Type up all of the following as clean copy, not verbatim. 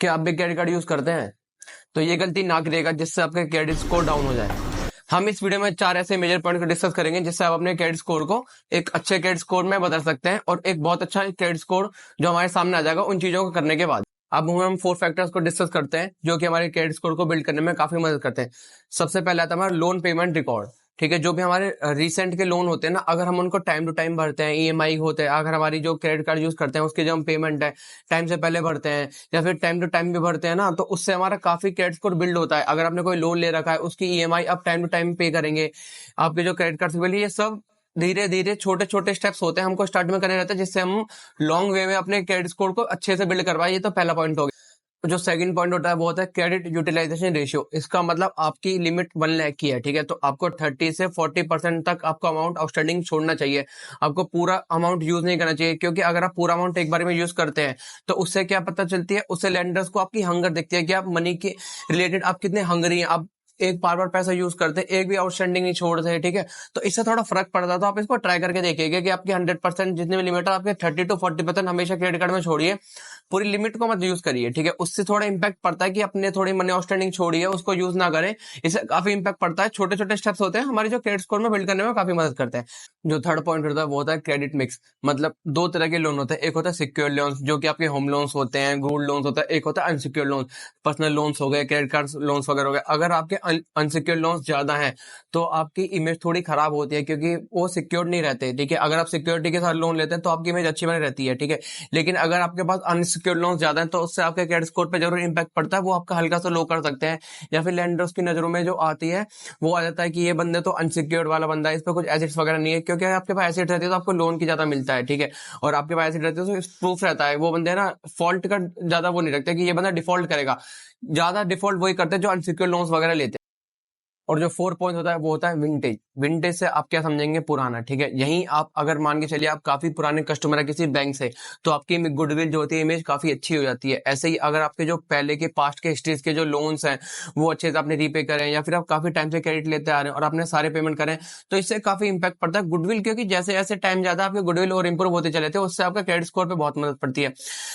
क्या आप भी क्रेडिट कार्ड यूज करते हैं? तो ये गलती ना करिएगा जिससे आपका क्रेडिट स्कोर डाउन हो जाए। हम इस वीडियो में 4 ऐसे मेजर पॉइंट को डिस्कस करेंगे जिससे आप अपने क्रेडिट स्कोर को एक अच्छे क्रेडिट स्कोर में बदल सकते हैं और एक बहुत अच्छा क्रेडिट स्कोर जो हमारे सामने आ जाएगा उन चीजों को करने के बाद। अब हम 4 फैक्टर्स को डिस्कस करते हैं जो कि हमारे क्रेडिट स्कोर को बिल्ड करने में काफी मदद करते हैं। सबसे पहले आता है हमारा लोन पेमेंट रिकॉर्ड। ठीक है, जो भी हमारे रिसेंट के लोन होते हैं ना, अगर हम उनको टाइम टू टाइम भरते हैं, ईएमआई होते हैं, अगर हमारी जो क्रेडिट कार्ड यूज करते हैं उसकी जो हम पेमेंट है टाइम से पहले भरते हैं या फिर टाइम टू टाइम भी भरते हैं ना, तो उससे हमारा काफी क्रेडिट स्कोर बिल्ड होता है। अगर आपने कोई लोन ले रखा है उसकी ईएमआई आप टाइम टू टाइम पे करेंगे, आपके जो क्रेडिट कार्ड से ये सब धीरे धीरे छोटे छोटे स्टेप्स होते हैं हमको स्टार्ट में करने रहते हैं जिससे हम लॉन्ग वे में अपने क्रेडिट स्कोर को अच्छे से बिल्ड करवाए। ये तो पहला पॉइंट हो गया। जो सेकंड पॉइंट होता है वो होता है क्रेडिट यूटिलाइजेशन रेशियो। इसका मतलब आपकी लिमिट 1 लाख की है। ठीक है, तो आपको 30 से 40% तक आपका अमाउंट आउटस्टैंडिंग छोड़ना चाहिए। आपको पूरा अमाउंट यूज नहीं करना चाहिए, क्योंकि अगर आप पूरा अमाउंट एक बार में यूज करते हैं तो उससे क्या पता चलती है, उससे लेंडर्स को आपकी हंगर दिखती है कि आप मनी के रिलेटेड आप कितने हंगरी हैं। आप एक बार बार पैसा यूज करते हैं, एक भी आउटस्टैंडिंग नहीं छोड़ते हैं। ठीक है, तो इससे थोड़ा फर्क पड़ता है। तो आप इसको ट्राई करके देखिएगा कि आपकी 100% जितने भी लिमिट है आपके 30 to 40% हमेशा क्रेडिट कार्ड में छोड़िए, पूरी लिमिट को मत यूज करिए। ठीक है, उससे थोड़ा इंपैक्ट पड़ता है कि अपने थोड़ी मनी आउटस्टैंडिंग छोड़ी है उसको यूज ना करें। इससे काफी इंपैक्ट पड़ता है। छोटे छोटे स्टेप्स होते हैं हमारे जो क्रेडिट स्कोर में बिल्ड करने में काफी मदद करते हैं। जो थर्ड पॉइंट होता है वो होता है क्रेडिट मिक्स। मतलब 2 तरह के लोन होते हैं, एक होता है सिक्योर लोन्स जो कि आपके होम लोन्स होते हैं, गोल्ड लोन्स होता है, एक होता है अनसिक्योर लोन्स, पर्सनल लोन्स हो गए, क्रेडिट कार्ड लोन्स वगैरह हो गए। अगर आपके अनसिक्योर लोन्स ज्यादा हैं तो आपकी इमेज थोड़ी खराब होती है, क्योंकि वो सिक्योर नहीं रहते। ठीक है, अगर आप सिक्योरिटी के साथ लोन लेते हैं तो आपकी इमेज अच्छी बनी रहती है। ठीक है, लेकिन अगर आपके पास अनसिक्योर लोन ज्यादा है तो उससे आपके क्रेडिट स्कोर पे जरूर इंपैक्ट पड़ता है, वो आपका हल्का सा लो कर सकते हैं। या फिर लैंडर्स की नजरों में जो आती है वो आ जाता है कि ये बंदे तो अनसिक्योर्ड वाला बंदा है, इस पे कुछ एसेट्स वगैरह नहीं है। क्योंकि अगर आपके पास एसेट रहती है तो आपको लोन की ज्यादा मिलता है। ठीक है, और आपके पास एसेट रहती है तो प्रूफ रहता है। वो बंदे ना फॉल्ट का ज्यादा वो नहीं रखते कि ये बंदा डिफॉल्ट करेगा। ज्यादा डिफॉल्ट वही करते हैं जो अनसिक्योर्ड लोन्स वगैरह लेते हैं। और जो 4 पॉइंट होता है वो होता है विंटेज। विंटेज से आप क्या समझेंगे? पुराना। ठीक है, यहीं आप अगर मान के चलिए आप काफी पुराने कस्टमर है किसी बैंक से, तो आपकी गुडविल जो होती है, इमेज काफी अच्छी हो जाती है। ऐसे ही अगर आपके जो पहले के पास्ट के हिस्ट्रीज के जो लोन्स हैं वो अच्छे से आपने रीपे करें या फिर आप काफी टाइम से क्रेडिट लेते आ रहे हैं और आपने सारे पेमेंट करें, तो इससे काफी इंपैक्ट पड़ता है गुडविल, क्योंकि जैसे जैसे टाइम ज्यादा आपके गुडविल और इंप्रूव होते चले थे उससे आपका क्रेडिट स्कोर पे बहुत मदद पड़ती है।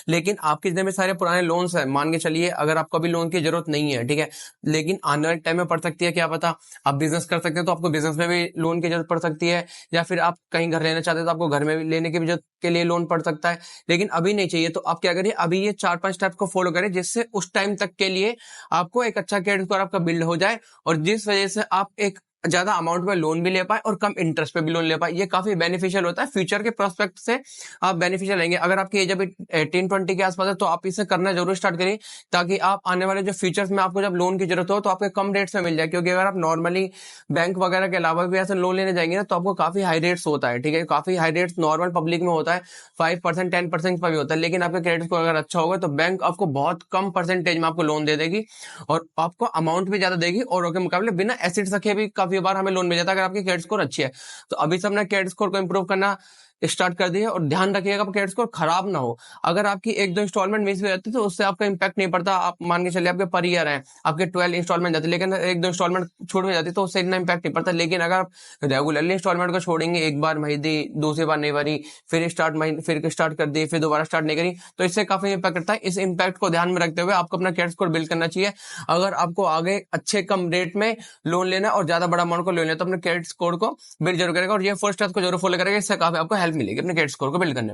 लेकिन आपके जितने भी सारे पुराने लोन्स है, मान के चलिए अगर आपको अभी लोन की जरूरत नहीं है, ठीक है, लेकिन आने वाले टाइम में पड़ सकती है, क्या पता आप बिजनेस कर सकते हैं तो आपको बिजनेस में भी लोन की जरूरत पड़ सकती है, या फिर आप कहीं घर लेना चाहते हैं तो आपको घर में भी लेने की भी जरूरत के लिए लोन पड़ सकता है। लेकिन अभी नहीं चाहिए, तो आप क्या करिए, अभी ये 4-5 स्टेप को फॉलो करें जिससे उस टाइम तक के लिए आपको एक अच्छा क्रेडिट स्कोर आपका बिल्ड हो जाए, और जिस वजह से आप एक ज्यादा अमाउंट में लोन भी ले पाए और कम इंटरेस्ट पे भी लोन ले पाए। ये काफी बेनिफिशियल होता है, फ्यूचर के प्रोस्पेक्ट से आप बेनिफिशियल रहेंगे। अगर आपकी एज अभी 18-20 के आसपास है तो आप इसे करना जरूर स्टार्ट करिए, ताकि आप आने वाले जो फ्यूचर्स में आपको जब लोन की जरूरत हो तो आपके कम रेट्स में मिल जाए। क्योंकि अगर आप नॉर्मली बैंक वगैरह के अलावा भी ऐसे लोन लेने जाएंगे ना तो आपको काफी हाई रेट्स होता है। ठीक है, काफी हाई रेट्स नॉर्मल पब्लिक में होता है, 5% 10% पर भी होता है। लेकिन आपके क्रेडिट स्कोर अगर अच्छा होगा तो बैंक आपको बहुत कम परसेंटेज में आपको लोन दे देगी और आपको अमाउंट भी ज्यादा देगी, और के मुकाबले बिना एसिड रखे भी काफी बार हमें लोन मिल जाता है अगर आपकी क्रेडिट स्कोर अच्छी है। तो अभी से अपना क्रेडिट स्कोर को इंप्रूव करना स्टार्ट कर दिए, और ध्यान रखिएगा क्रेडिट स्कोर खराब ना हो। अगर आपकी 1-2 इंस्टॉलमेंट मिस हो जाती है तो उससे आपका इंपैक्ट नहीं पड़ता। आप मान के चलिए आपके पर ईयर है, आपके 12 इंस्टॉलमेंट जाती है, लेकिन 1-2 इंस्टॉलमेंट छूट में जाती है तो उससे इतना इंपैक्ट नहीं पड़ता। लेकिन अगर आप रेगुलरली इंस्टॉलमेंट को छोड़ेंगे, एक बार मही दी, दूसरी बार नहीं भरी, फिर स्टार्ट कर दी, फिर दोबारा स्टार्ट नहीं करी, तो इससे काफी इंपैक्ट करता है। इस इंपैक्ट को ध्यान में रखते हुए आपको अपना क्रेडिट स्कोर बिल्ड करना चाहिए। अगर आपको आगे अच्छे कम रेट में लोन लेना और ज्यादा बड़ा अमाउंट को लोन लेना तो अपने क्रेडिट स्कोर को बिल्ड जरूर करेगा, और ये फर्स्ट स्टेप को जरूर फॉलो करेगा। इससे काफी आपको हेल्प मिलेगी अपने क्रेडिट स्कोर को बिल्ड करने में।